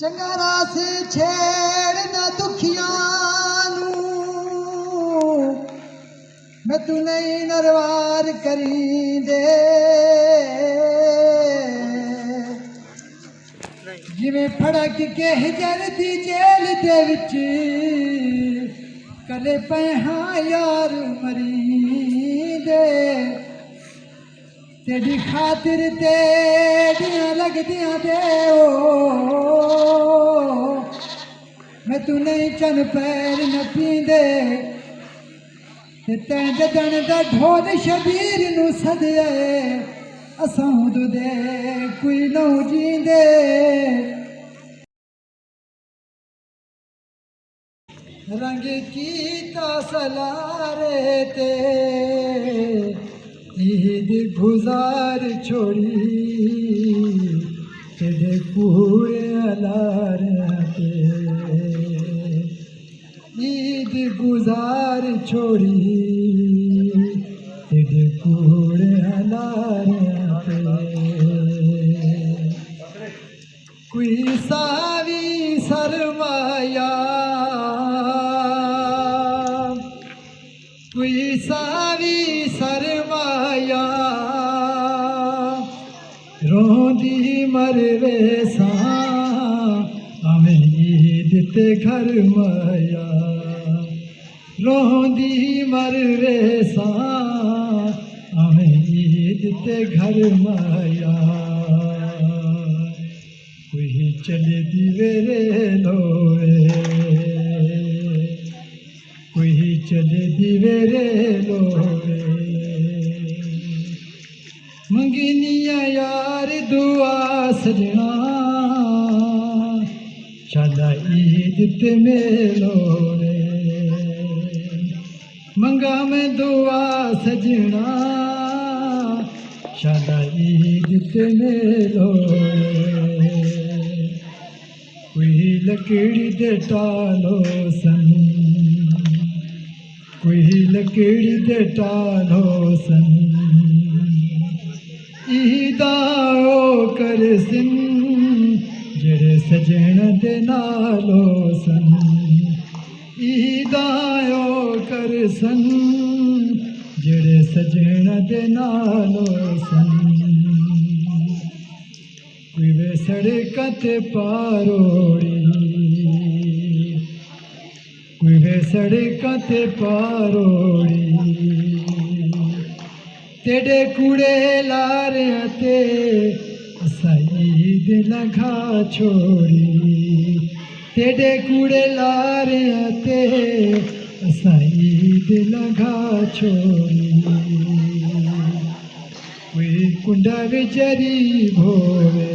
चंगा रास छेड़ ना दुखियानू मैं तू नहीं नरवार करी दे जिवें फड़क के हिजर दी जेल दे विच कले पे हाँ यार मरी दे तेरी खातिर तेरियां लगदियां दे मैं तू नहीं चन पैर न पींदे तैं जदन दा ढोल शबीर नू सदे असां दे कोई नौ जींदे रंग कीता सलारे ते ईद गुजार छोड़ी तेरे पूरे अलारे ते ईद गुजार छोड़ी तेरे पूरे अलारे ते कोई सावी सरमाया कोई सावी सरमाया रोंदी मरवे सा हमें ईद ते घर माया रोंदी मरवे सा हमें ईद ते घर माया कोई चले दिवेरे लोए कोई चले दिवेरे लोए मंगिनिया यार दुआ सजना शाला ईद ते मेलो रे मंगा में दुआ सजना शाला ईद ते मेलो रे कोई लकड़ी दे टालो सन कोई लकड़ी दे टालो सन ईदाओ कर सिन जेड़े सजण दे नालो सन ईदाओ कर सन जेड़े सजण दे नालो सन कोई वे सड़क ते पारोड़ी कोई वे सड़क ते पारोड़ी तेरे कूड़े लारे ते ईद लगा छोड़ी तेरे कूड़े लारे ते ईद लगा छोड़ी कोई कुंडा विचरी भोरे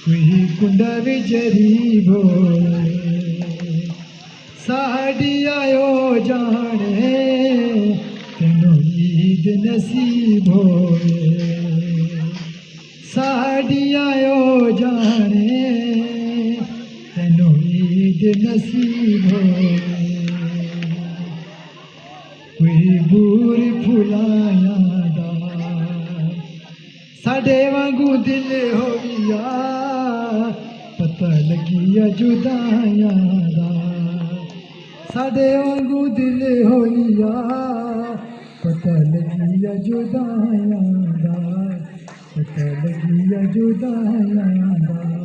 कोई कुंडा विचरी भोरे साड़ी आयो जाने तेनों ईद नसीब होए साड़ी आयो जाने तेनों ईद नसीब होए कोई बूर फुलाया दा साडे वांगू दिल हो गया पता लगिया जुदाया दा साडे वांगू दिल हो गया पता लगिया जुदाया दा पता लगिया जुदाया दा